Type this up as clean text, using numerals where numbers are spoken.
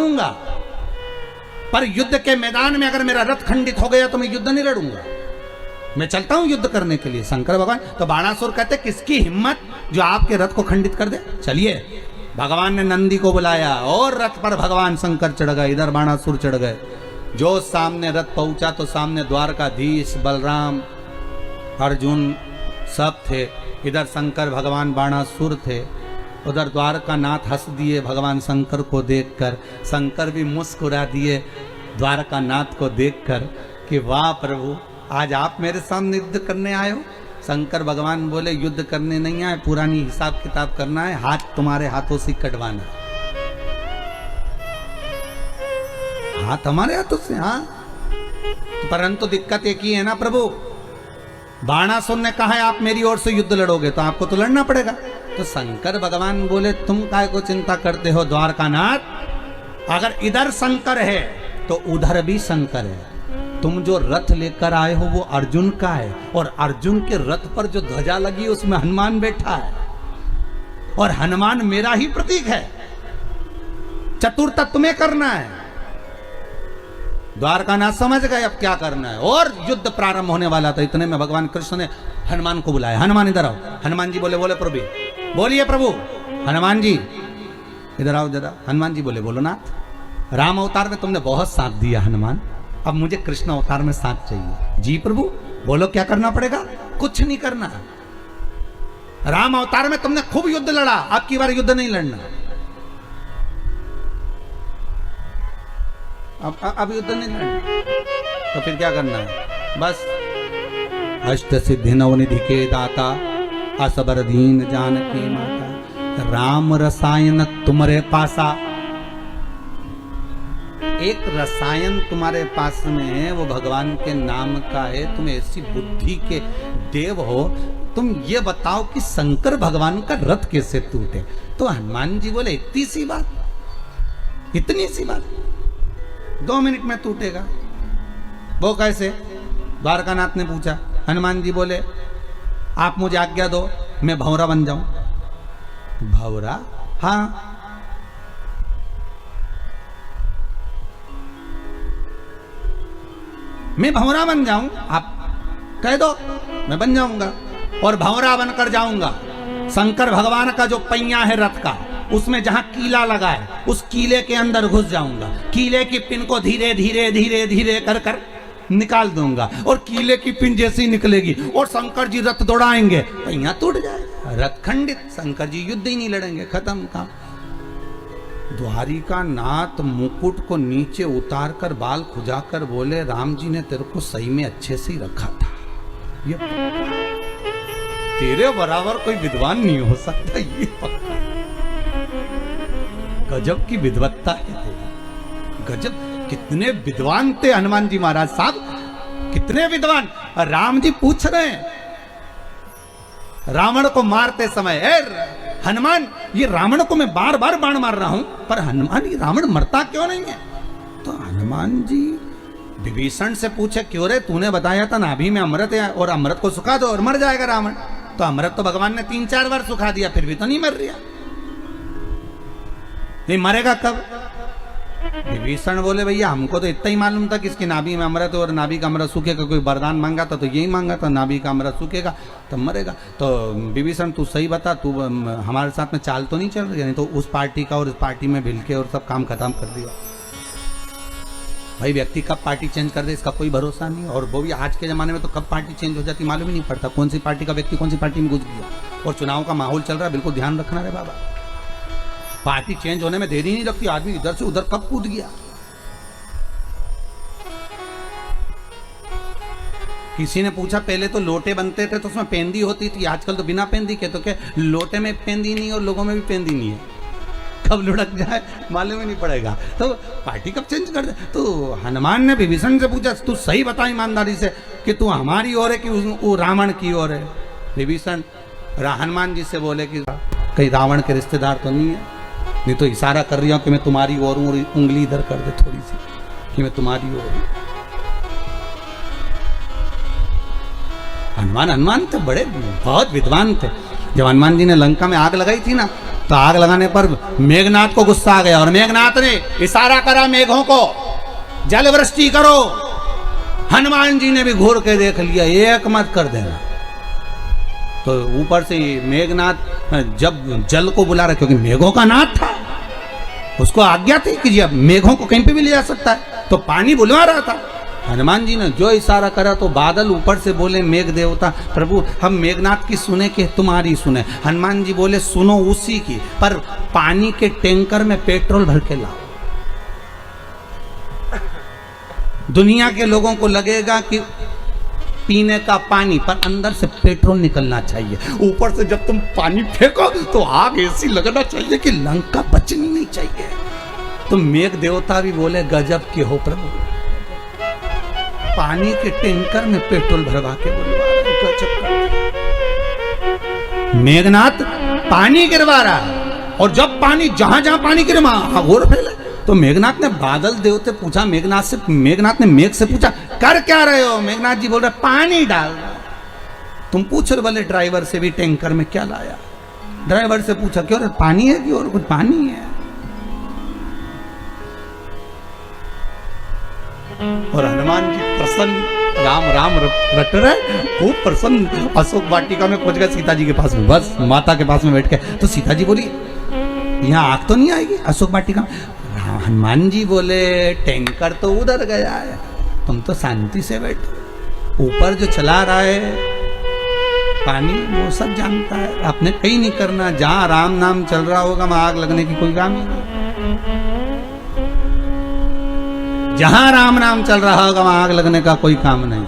करूंगा, पर युद्ध के मैदान में अगर मेरा रथ खंडित हो गया तो मैं युद्ध नहीं लड़ूंगा, मैं चलता हूं युद्ध करने के लिए। शंकर भगवान तो बाणासुर कहते किसकी हिम्मत जो आपके रथ को खंडित कर दे। चलिए, भगवान ने नंदी को बुलाया और रथ पर भगवान शंकर चढ़ गए, इधर बाणासुर चढ़ गए। जो सामने रथ पहुंचा तो सामने द्वारकाधीश, बलराम, अर्जुन सब थे। इधर शंकर भगवान बाणासुर थे, उधर द्वारकानाथ हंस दिए भगवान शंकर को देखकर। शंकर भी मुस्कुरा दिए द्वारकानाथ को देखकर कि वाह प्रभु, आज आप मेरे सामने युद्ध करने आए हो। शंकर भगवान बोले युद्ध करने नहीं आए, पुरानी हिसाब किताब करना है, हाथ तुम्हारे हाथों से कटवाना। हाथ हमारे हाथों से? हाँ, परंतु दिक्कत एक ही है ना प्रभु, बाणासुर ने कहा है आप मेरी ओर से युद्ध लड़ोगे तो आपको तो लड़ना पड़ेगा। तो शंकर भगवान बोले तुम काय को चिंता करते हो द्वारकानाथ, अगर इधर शंकर है तो उधर भी शंकर है। तुम जो रथ लेकर आए हो वो अर्जुन का है, और अर्जुन के रथ पर जो ध्वजा लगी उसमें हनुमान बैठा है, और हनुमान मेरा ही प्रतीक है। चतुर्थ तुम्हें करना है। द्वारकानाथ समझ गए अब क्या करना है, और युद्ध प्रारंभ होने वाला था। इतने में भगवान कृष्ण ने हनुमान को बुलाया, हनुमान इधर आओ। हनुमान जी बोले प्रभु, बोलिए प्रभु। हनुमान जी इधर आओ जरा। हनुमान जी बोले बोलो नाथ, राम अवतार में तुमने बहुत साथ दिया हनुमान, अब मुझे कृष्ण अवतार में साथ चाहिए। जी प्रभु, बोलो क्या करना पड़ेगा। कुछ नहीं करना, राम अवतार में तुमने खूब युद्ध लड़ा, अब की बार युद्ध नहीं लड़ना। अब युद्ध नहीं लड़ना तो फिर क्या करना है। बस अष्ट सिद्धि नवनिधि के दाता, असबर दीन जानकी माता, राम रसायन तुम्हारे पासा। एक रसायन तुम्हारे पास में है, वो भगवान के नाम का है। तुम ऐसी बुद्धि के देव हो, तुम ये बताओ कि शंकर भगवान का रथ कैसे टूटे। तो हनुमान जी बोले इतनी सी बात, इतनी सी बात 2 मिनट में टूटेगा। वो कैसे? द्वारकानाथ ने पूछा। हनुमान जी बोले आप मुझे आज्ञा दो, मैं भंवरा बन जाऊं। भंवरा? हाँ। मैं भंवरा बन जाऊं, आप कह दो, मैं बन जाऊंगा। और भंवरा बनकर जाऊंगा, शंकर भगवान का जो पहिया है रथ का, उसमें जहां कीला लगा है उस कीले के अंदर घुस जाऊंगा। कीले की पिन को धीरे धीरे धीरे धीरे कर कर निकाल दूंगा, और कीले की पिन जैसी निकलेगी और शंकर जी रथ दौड़ाएंगे, पहिया टूट जाएगा, रथ खंडित, शंकर जी युद्ध ही नहीं लड़ेंगे, खत्म काम। द्वारिका नाथ मुकुट को नीचे उतार कर बाल खुजाकर बोले राम जी ने तेरे को सही में अच्छे से ही रखा था, ये तेरे बराबर कोई विद्वान नहीं हो सकता, ये पक्का। गजब की विद्वत्ता है, गजब। कितने विद्वान थे हनुमान जी महाराज साहब, कितने विद्वान। राम जी पूछ रहे हैं रावण को मारते समय, हनुमान ये रावण को मैं बार बार बाण मार रहा हूं, पर हनुमान ये रावण मरता क्यों नहीं है। तो हनुमान जी विभीषण से पूछे क्यों रे, तूने बताया था नाभि में अमृत है और अमृत को सुखा दो और मर जाएगा रावण। तो अमृत तो भगवान ने 3-4 बार सुखा दिया, फिर भी तो नहीं मर रहा, ये मरेगा कब। विभीषण बोले भैया हमको तो इतना ही मालूम था कि इसकी नाभि में अमृत और नाभि का अमृत सूखेगा, कोई वरदान मांगा था तो यही मांगा था, नाभि का अमृत सूखेगा तब मरेगा। तो विभीषण तू सही बता, तू हमारे साथ में चाल तो नहीं चल रही, नहीं तो उस पार्टी का और इस पार्टी में भिल के और सब काम खत्म कर दिया। भाई व्यक्ति कब पार्टी चेंज कर दे इसका कोई भरोसा नहीं, और वो भी आज के ज़माने में तो कब पार्टी चेंज हो जाती मालूम ही नहीं पड़ता, कौन सी पार्टी का व्यक्ति कौन सी पार्टी में घुस गया। और चुनाव का माहौल चल रहा है, बिल्कुल ध्यान रखना रे बाबा, पार्टी चेंज होने में देरी नहीं लगती, आदमी इधर से उधर कब कूद गया। किसी ने पूछा पहले तो लोटे बनते थे तो उसमें पेंदी होती थी, आजकल तो बिना पेंदी के, तो क्या लोटे में पेंदी नहीं और लोगों में भी पेंदी नहीं है, कब लुढ़क जाए मालूम ही नहीं पड़ेगा। तो पार्टी कब चेंज कर दे। तो हनुमान ने विभीषण से पूछा तू सही बता ईमानदारी से कि तू हमारी ओर है कि वो रावण की ओर है। विभीषण हनुमान जी से बोले कि कहीं रावण के रिश्तेदार तो नहीं है, नहीं तो इशारा कर रही हूँ कि मैं तुम्हारी ओर हूँ, उंगली इधर कर दे थोड़ी सी कि मैं तुम्हारी ओर हूँ। हनुमान थे बड़े, बहुत विद्वान थे। जब हनुमान जी ने लंका में आग लगाई थी ना, तो आग लगाने पर मेघनाथ को गुस्सा आ गया और मेघनाथ ने इशारा करा मेघों को, जल वृष्टि करो। हनुमान जी ने भी घूर के देख लिया, एक मत कर देना। तो ऊपर से मेघनाथ जब जल को बुला रहा, क्योंकि मेघों का नाथ था, उसको आज्ञा थी कि अब मेघों को कहीं पे भी ले जा सकता है, तो पानी बुलवा रहा था। हनुमान जी ने जो इशारा करा तो बादल ऊपर से बोले, मेघ देवता प्रभु हम मेघनाथ की सुने कि तुम्हारी सुने। हनुमान जी बोले सुनो उसी की, पर पानी के टैंकर में पेट्रोल भर के लाओ। दुनिया के लोगों को लगेगा कि पीने का पानी, पर अंदर से पेट्रोल निकलना चाहिए। ऊपर से जब तुम पानी फेंको तो आग ऐसी लगना चाहिए कि लंका बचनी नहीं चाहिए। तो मेघ देवता भी बोले गजब के हो प्रभु, पानी के टैंकर में पेट्रोल भरवा के मेघनाथ पानी गिरवा रहा है, और जब पानी जहां जहां पानी गिरे वहां घोर फैले। तो मेघनाथ ने बादल देवते पूछा, मेघनाथ ने मेघ से पूछा कर क्या रहे हो? मेघनाथ जी बोल रहे पानी डाल रहा। तुम पूछ रहे बोले ड्राइवर से भी टैंकर में क्या लाया? ड्राइवर से पूछा क्यों पानी है कि और कुछ? पानी है। और हनुमान जी प्रसन्न, राम राम रट रहे, खूब प्रसन्न। अशोक वाटिका में पहुंच गए सीता जी के पास में, बस माता के पास में बैठ के। तो सीता जी बोली यहाँ आग तो नहीं आएगी अशोक वाटिका में? हनुमान जी बोले टैंकर तो उधर गया है, तुम तो शांति से बैठो। ऊपर जो चला रहा है पानी वो सब जानता है, आपने कहीं नहीं करना। जहां राम नाम चल रहा होगा वहां आग लगने की कोई काम ही नहीं। जहां राम नाम चल रहा होगा वहां आग लगने का कोई काम नहीं।